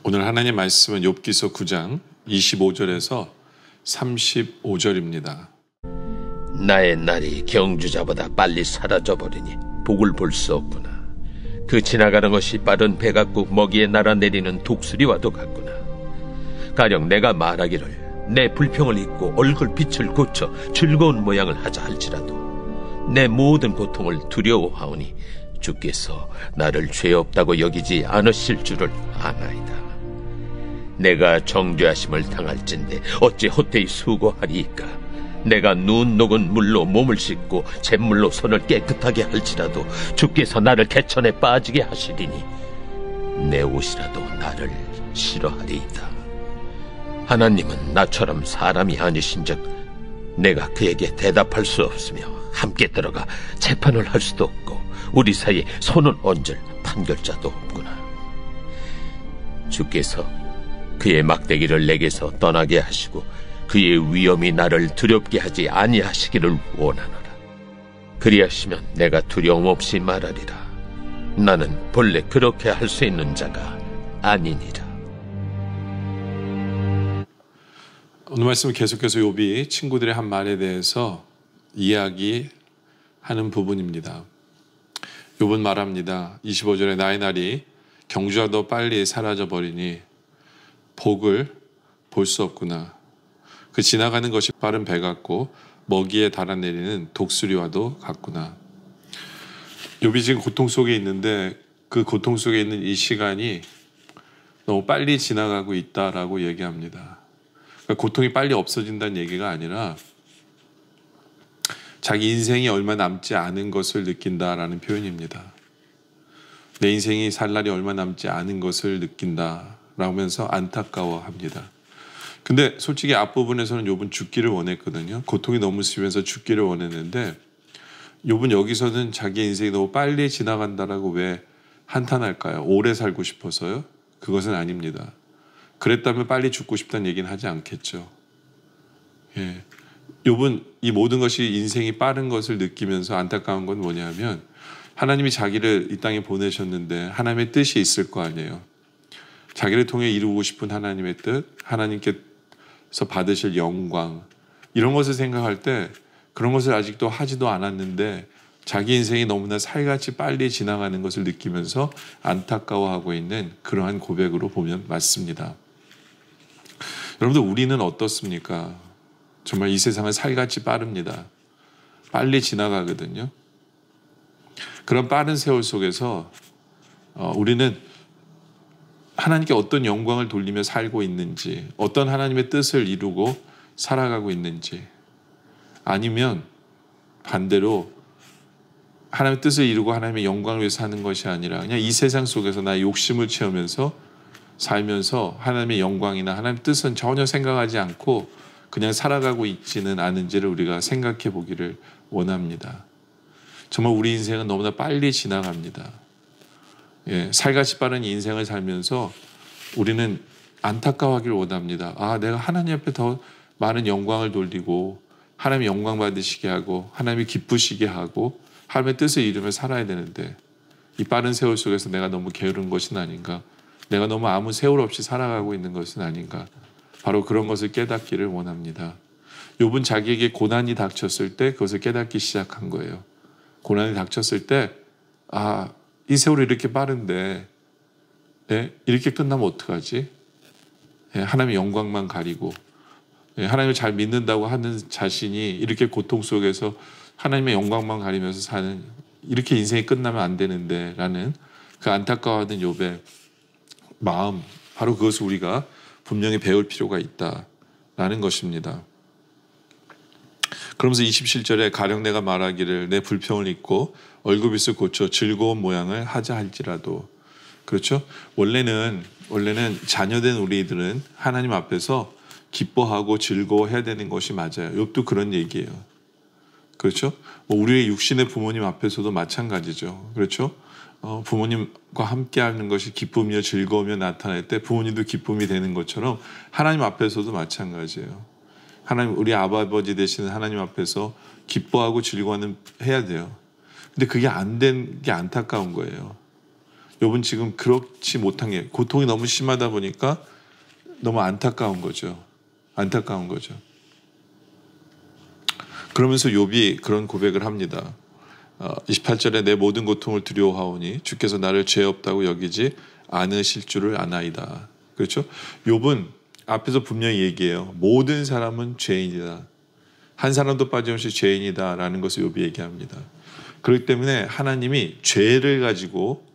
오늘 하나님 말씀은 욥기서 9장 25절에서 35절입니다. 나의 날이 경주자보다 빨리 사라져버리니 복을 볼 수 없구나. 그 지나가는 것이 빠른 배 같고 먹이에 날아내리는 독수리와도 같구나. 가령 내가 말하기를 내 불평을 잊고 얼굴빛을 고쳐 즐거운 모양을 하자 할지라도 내 모든 고통을 두려워하오니 주께서 나를 죄 없다고 여기지 않으실 줄을 아나이다. 내가 정죄하심을 당할진대 어찌 헛되이 수고하리이까. 내가 눈 녹은 물로 몸을 씻고 잿물로 손을 깨끗하게 할지라도 주께서 나를 개천에 빠지게 하시리니 내 옷이라도 나를 싫어하리이다. 하나님은 나처럼 사람이 아니신즉 내가 그에게 대답할 수 없으며 함께 들어가 재판을 할 수도 없고 우리 사이에 손을 얹을 판결자도 없구나. 주께서 그의 막대기를 내게서 떠나게 하시고 그의 위엄이 나를 두렵게 하지 아니하시기를 원하노라. 그리하시면 내가 두려움 없이 말하리라. 나는 본래 그렇게 할 수 있는 자가 아니니라. 오늘 말씀은 계속해서 욥이 친구들의 한 말에 대해서 이야기하는 부분입니다. 욥은 말합니다. 25절에 나의 날이 경주와도 빨리 사라져버리니 복을 볼 수 없구나. 그 지나가는 것이 빠른 배 같고 먹이에 달아내리는 독수리와도 같구나. 욥이 지금 고통 속에 있는데 그 고통 속에 있는 이 시간이 너무 빨리 지나가고 있다라고 얘기합니다. 그러니까 고통이 빨리 없어진다는 얘기가 아니라 자기 인생이 얼마 남지 않은 것을 느낀다라는 표현입니다. 내 인생이 살 날이 얼마 남지 않은 것을 느낀다라고 하면서 안타까워합니다. 근데 솔직히 앞부분에서는 욥은 죽기를 원했거든요. 고통이 너무 심해서 죽기를 원했는데 욥은 여기서는 자기 인생이 너무 빨리 지나간다라고 왜 한탄할까요? 오래 살고 싶어서요? 그것은 아닙니다. 그랬다면 빨리 죽고 싶다는 얘기는 하지 않겠죠. 예. 욥은 이 모든 것이 인생이 빠른 것을 느끼면서 안타까운 건 뭐냐면 하나님이 자기를 이 땅에 보내셨는데 하나님의 뜻이 있을 거 아니에요. 자기를 통해 이루고 싶은 하나님의 뜻, 하나님께서 받으실 영광, 이런 것을 생각할 때 그런 것을 아직도 하지도 않았는데 자기 인생이 너무나 살같이 빨리 지나가는 것을 느끼면서 안타까워하고 있는 그러한 고백으로 보면 맞습니다. 여러분들, 우리는 어떻습니까? 정말 이 세상은 살같이 빠릅니다. 빨리 지나가거든요. 그런 빠른 세월 속에서 우리는 하나님께 어떤 영광을 돌리며 살고 있는지, 어떤 하나님의 뜻을 이루고 살아가고 있는지, 아니면 반대로 하나님의 뜻을 이루고 하나님의 영광을 위해 사는 것이 아니라 그냥 이 세상 속에서 나의 욕심을 채우면서 살면서 하나님의 영광이나 하나님의 뜻은 전혀 생각하지 않고 그냥 살아가고 있지는 않은지를 우리가 생각해 보기를 원합니다. 정말 우리 인생은 너무나 빨리 지나갑니다. 예, 살같이 빠른 인생을 살면서 우리는 안타까워하기를 원합니다. 내가 하나님 앞에 더 많은 영광을 돌리고 하나님의 영광 받으시게 하고 하나님이 기쁘시게 하고 하나님의 뜻을 이루며 살아야 되는데 이 빠른 세월 속에서 내가 너무 게으른 것은 아닌가, 내가 너무 아무 세월 없이 살아가고 있는 것은 아닌가, 바로 그런 것을 깨닫기를 원합니다. 욥은 자기에게 고난이 닥쳤을 때 그것을 깨닫기 시작한 거예요. 고난이 닥쳤을 때 이 세월이 이렇게 빠른데 이렇게 끝나면 어떡하지? 하나님의 영광만 가리고 하나님을 잘 믿는다고 하는 자신이 이렇게 고통 속에서 하나님의 영광만 가리면서 사는, 이렇게 인생이 끝나면 안 되는데 라는 그 안타까워하는 욥의 마음, 바로 그것을 우리가 분명히 배울 필요가 있다라는 것입니다. 그러면서 27절에 가령 내가 말하기를 내 불평을 잊고 얼굴빛을 고쳐 즐거운 모양을 하자 할지라도, 그렇죠? 원래는 자녀된 우리들은 하나님 앞에서 기뻐하고 즐거워해야 되는 것이 맞아요. 욥도 그런 얘기예요. 그렇죠? 우리의 육신의 부모님 앞에서도 마찬가지죠. 그렇죠? 부모님과 함께하는 것이 기쁨이며 즐거움이며 나타날 때 부모님도 기쁨이 되는 것처럼 하나님 앞에서도 마찬가지예요. 하나님, 우리 아버지 되시는 하나님 앞에서 기뻐하고 즐거워해야 돼요. 근데 그게 안 된 게 안타까운 거예요. 욥은 지금 그렇지 못한 게 고통이 너무 심하다 보니까 너무 안타까운 거죠. 안타까운 거죠. 그러면서 욥이 그런 고백을 합니다. 28절에 내 모든 고통을 두려워하오니 주께서 나를 죄 없다고 여기지 않으실 줄을 아나이다. 그렇죠? 욥은 앞에서 분명히 얘기해요. 모든 사람은 죄인이다. 한 사람도 빠짐없이 죄인이다 라는 것을 욥이 얘기합니다. 그렇기 때문에 하나님이 죄를 가지고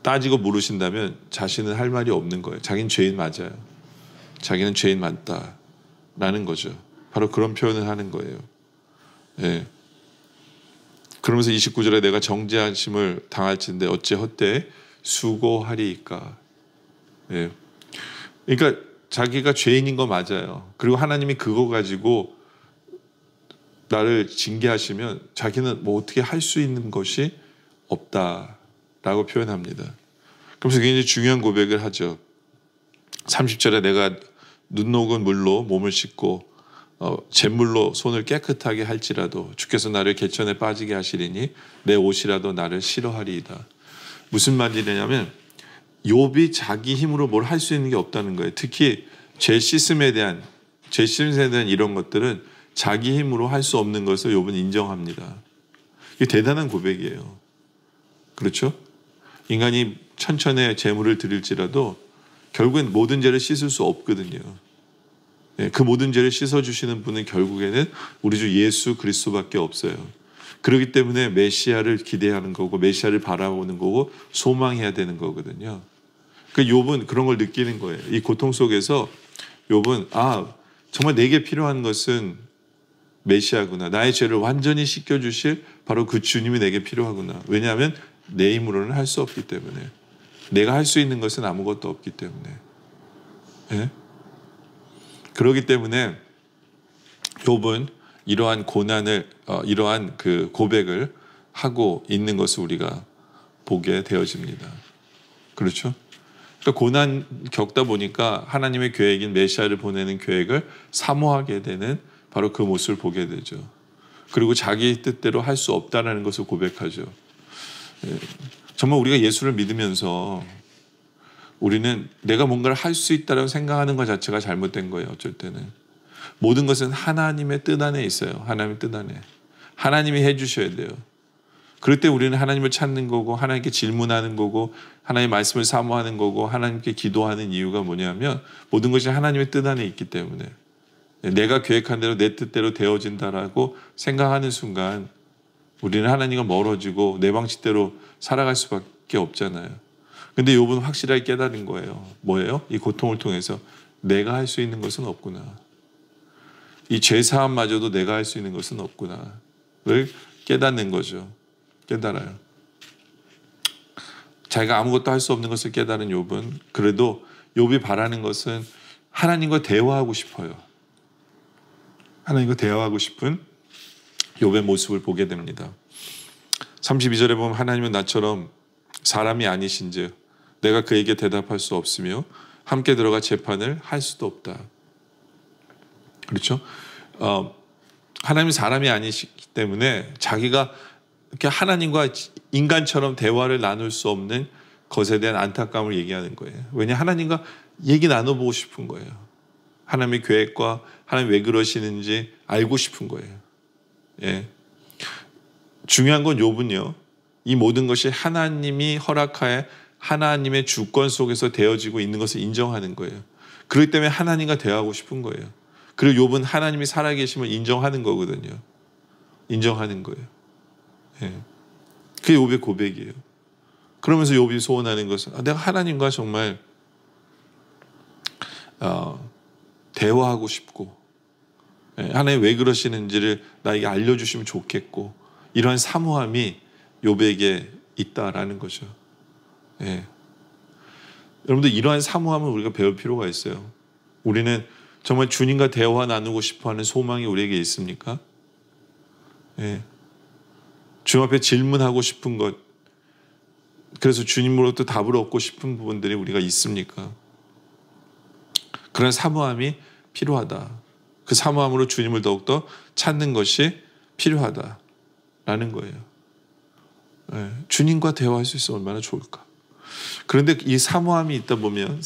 따지고 물으신다면 자신은 할 말이 없는 거예요. 자기는 죄인 맞아요. 자기는 죄인 맞다라는 거죠. 바로 그런 표현을 하는 거예요. 예. 그러면서 29절에 내가 정죄하심을 당할진대 어찌 헛되이 수고하리이까. 예. 그러니까 자기가 죄인인 거 맞아요. 그리고 하나님이 그거 가지고 나를 징계하시면 자기는 뭐 어떻게 할 수 있는 것이 없다라고 표현합니다. 그러면서 굉장히 중요한 고백을 하죠. 30절에 내가 눈 녹은 물로 몸을 씻고 잿물로 손을 깨끗하게 할지라도 주께서 나를 개천에 빠지게 하시리니 내 옷이라도 나를 싫어하리이다. 무슨 말이냐면 욥이 자기 힘으로 뭘 할 수 있는 게 없다는 거예요. 특히 죄 씻음에 대한 이런 것들은 자기 힘으로 할 수 없는 것을 욥은 인정합니다. 이게 대단한 고백이에요. 그렇죠? 인간이 천천의 제물을 드릴지라도 결국엔 모든 죄를 씻을 수 없거든요. 그 모든 죄를 씻어주시는 분은 결국에는 우리 주 예수 그리스도밖에 없어요. 그렇기 때문에 메시아를 기대하는 거고 메시아를 바라보는 거고 소망해야 되는 거거든요. 그 욥은 그런 걸 느끼는 거예요. 이 고통 속에서 욥은 정말 내게 필요한 것은 메시아구나. 나의 죄를 완전히 씻겨주실 바로 그 주님이 내게 필요하구나. 왜냐하면 내 힘으로는 할 수 없기 때문에. 내가 할 수 있는 것은 아무것도 없기 때문에. 예? 그렇기 때문에 욥은 이러한 고난을 이러한 그 고백을 하고 있는 것을 우리가 보게 되어집니다. 그렇죠? 그러니까 고난 겪다 보니까 하나님의 계획인 메시아를 보내는 계획을 사모하게 되는 바로 그 모습을 보게 되죠. 그리고 자기 뜻대로 할 수 없다는 것을 고백하죠. 정말 우리가 예수를 믿으면서 우리는 내가 뭔가를 할 수 있다고 생각하는 것 자체가 잘못된 거예요. 어쩔 때는. 모든 것은 하나님의 뜻 안에 있어요. 하나님의 뜻 안에. 하나님이 해주셔야 돼요. 그럴 때 우리는 하나님을 찾는 거고 하나님께 질문하는 거고 하나님의 말씀을 사모하는 거고 하나님께 기도하는 이유가 뭐냐면 모든 것이 하나님의 뜻 안에 있기 때문에 내가 계획한 대로 내 뜻대로 되어진다라고 생각하는 순간 우리는 하나님과 멀어지고 내 방식대로 살아갈 수밖에 없잖아요. 근데 욥은 확실하게 깨달은 거예요. 뭐예요? 이 고통을 통해서 내가 할 수 있는 것은 없구나. 이 죄사함마저도 내가 할 수 있는 것은 없구나를 깨닫는 거죠. 깨달아요. 자기가 아무것도 할 수 없는 것을 깨달은 욥은 그래도 욥이 바라는 것은 하나님과 대화하고 싶어요. 하나님과 대화하고 싶은 욥의 모습을 보게 됩니다. 32절에 보면 하나님은 나처럼 사람이 아니신즉 내가 그에게 대답할 수 없으며 함께 들어가 재판을 할 수도 없다. 그렇죠? 하나님은 사람이 아니시기 때문에 자기가 이렇게 하나님과 인간처럼 대화를 나눌 수 없는 것에 대한 안타까움을 얘기하는 거예요. 왜냐 하나님과 얘기 나눠보고 싶은 거예요. 하나님의 계획과 하나님 왜 그러시는지 알고 싶은 거예요. 예. 중요한 건 욥은요. 이 모든 것이 하나님이 허락하에 하나님의 주권 속에서 되어지고 있는 것을 인정하는 거예요. 그렇기 때문에 하나님과 대화하고 싶은 거예요. 그리고 욥은 하나님이 살아계심을 인정하는 거거든요. 인정하는 거예요. 예. 그게 욥의 고백이에요. 그러면서 욥이 소원하는 것은 내가 하나님과 정말 대화하고 싶고 하나님 왜 그러시는지를 나에게 알려주시면 좋겠고 이러한 사모함이 욥에게 있다라는 거죠. 예. 여러분들 이러한 사모함을 우리가 배울 필요가 있어요. 우리는 정말 주님과 대화 나누고 싶어하는 소망이 우리에게 있습니까? 예. 주님 앞에 질문하고 싶은 것, 그래서 주님으로부터 답을 얻고 싶은 부분들이 우리가 있습니까? 그런 사모함이 필요하다. 그 사모함으로 주님을 더욱더 찾는 것이 필요하다라는 거예요. 주님과 대화할 수 있으면 얼마나 좋을까. 그런데 이 사모함이 있다 보면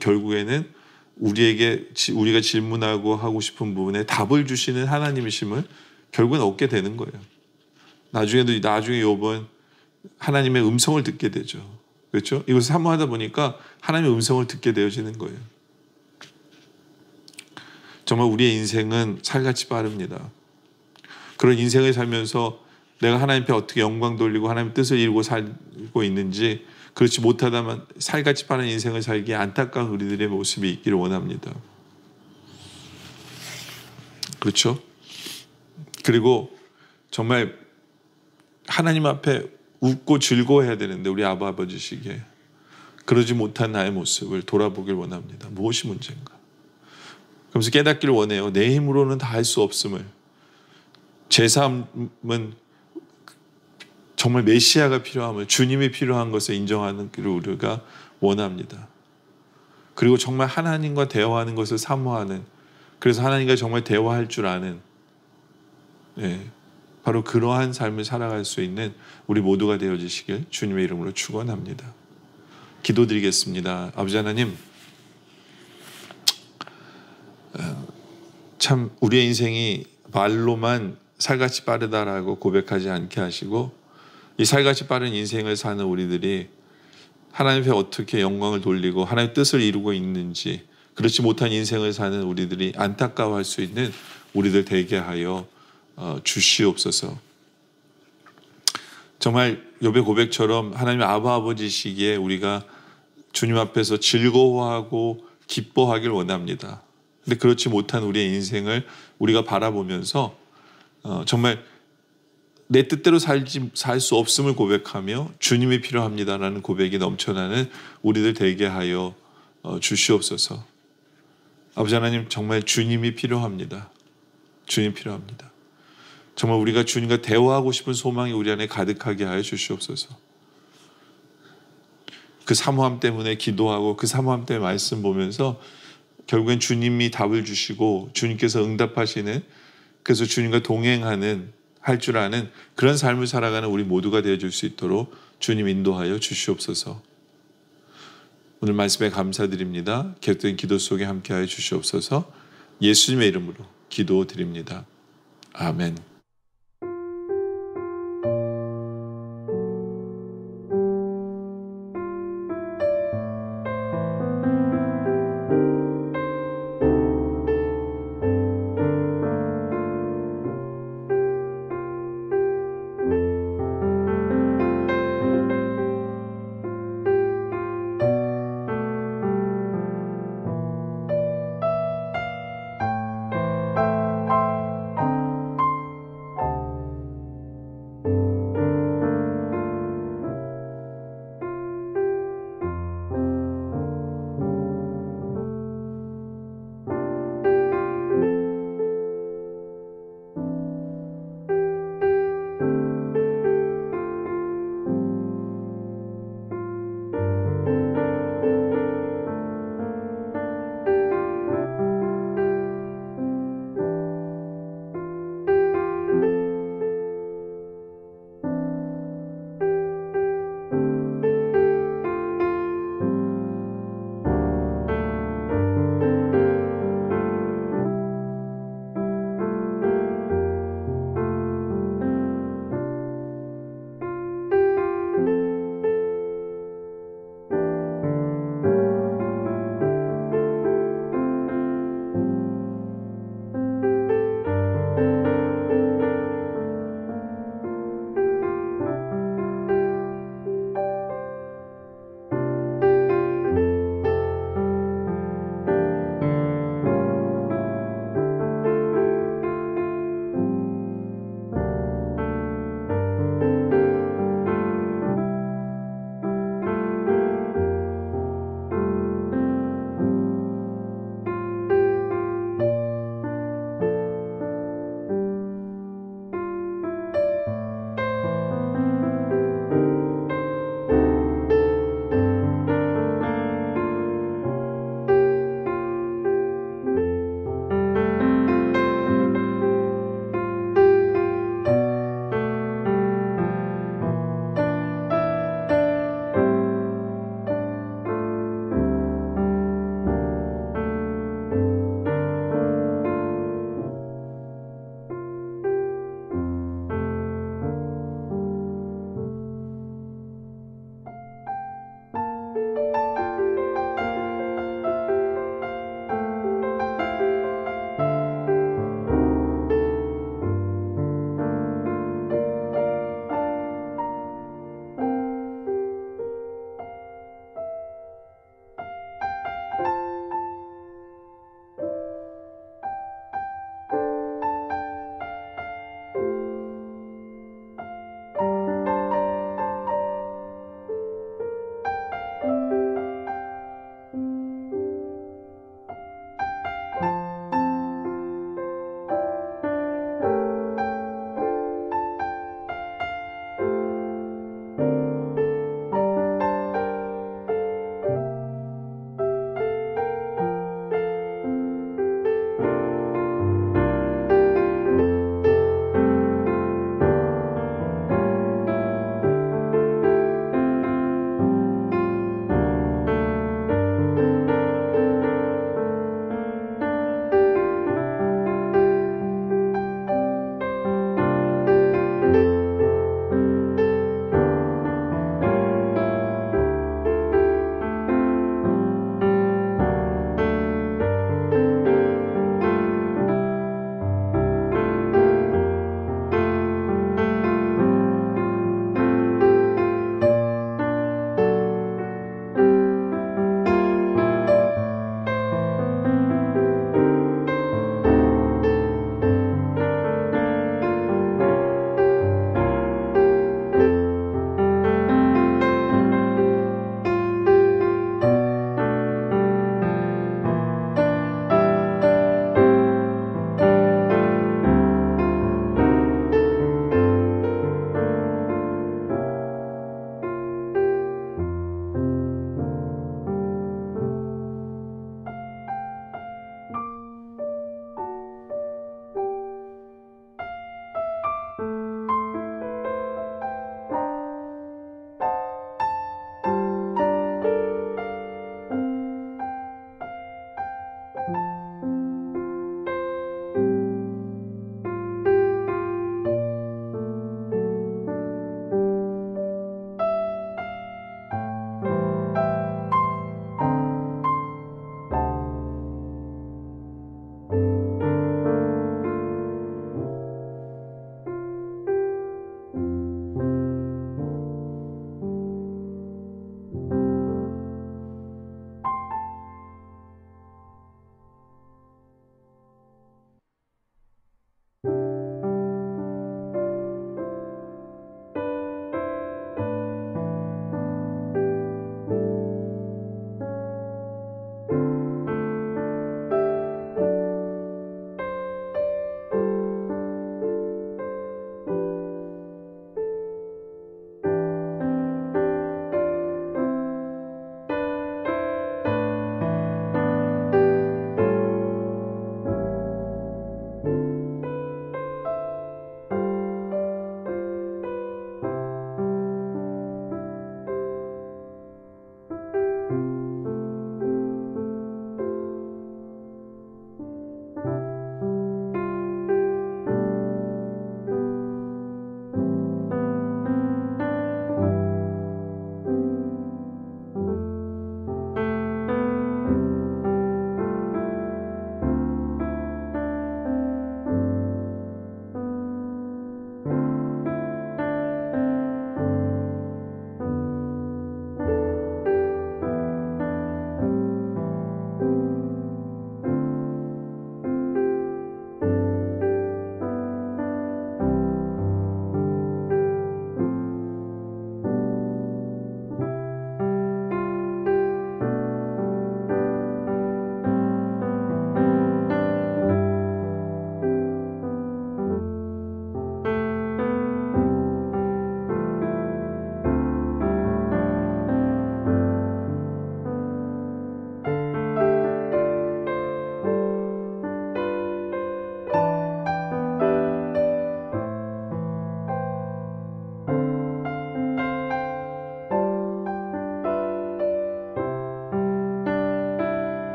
결국에는 우리가 질문하고 하고 싶은 부분에 답을 주시는 하나님이심을 결국은 얻게 되는 거예요. 나중에 욥은 하나님의 음성을 듣게 되죠. 그렇죠? 이것을 사모하다 보니까 하나님의 음성을 듣게 되어지는 거예요. 정말 우리의 인생은 살같이 빠릅니다. 그런 인생을 살면서 내가 하나님 앞에 어떻게 영광 돌리고 하나님의 뜻을 이루고 살고 있는지, 그렇지 못하다면 살같이 빠른 인생을 살기에 안타까운 우리들의 모습이 있기를 원합니다. 그렇죠? 그리고 정말 하나님 앞에 웃고 즐거워해야 되는데 우리 아버지시기에 그러지 못한 나의 모습을 돌아보길 원합니다. 무엇이 문제인가? 그러면서 깨닫기를 원해요. 내 힘으로는 다 할 수 없음을. 제 삶은 정말 메시아가 필요함을, 주님이 필요한 것을 인정하는 길을 우리가 원합니다. 그리고 정말 하나님과 대화하는 것을 사모하는, 그래서 하나님과 정말 대화할 줄 아는, 바로 그러한 삶을 살아갈 수 있는 우리 모두가 되어지시길 주님의 이름으로 축원합니다. 기도드리겠습니다. 아버지 하나님, 참 우리의 인생이 말로만 살같이 빠르다라고 고백하지 않게 하시고, 이 살같이 빠른 인생을 사는 우리들이 하나님 앞에 어떻게 영광을 돌리고 하나님의 뜻을 이루고 있는지, 그렇지 못한 인생을 사는 우리들이 안타까워할 수 있는 우리들 되게 하여 주시옵소서. 정말 욥의 고백처럼 하나님의 아버지시기에 우리가 주님 앞에서 즐거워하고 기뻐하길 원합니다. 근데 그렇지 못한 우리의 인생을 우리가 바라보면서 정말 내 뜻대로 살 수 없음을 고백하며 주님이 필요합니다라는 고백이 넘쳐나는 우리들 되게 하여 주시옵소서. 아버지 하나님, 정말 주님이 필요합니다. 주님 필요합니다. 정말 우리가 주님과 대화하고 싶은 소망이 우리 안에 가득하게 하여 주시옵소서. 그 사모함 때문에 기도하고 그 사모함 때문에 말씀 보면서 결국엔 주님이 답을 주시고 주님께서 응답하시는, 그래서 주님과 동행하는, 할 줄 아는 그런 삶을 살아가는 우리 모두가 되어줄 수 있도록 주님 인도하여 주시옵소서. 오늘 말씀에 감사드립니다. 계속된 기도 속에 함께하여 주시옵소서. 예수님의 이름으로 기도드립니다. 아멘.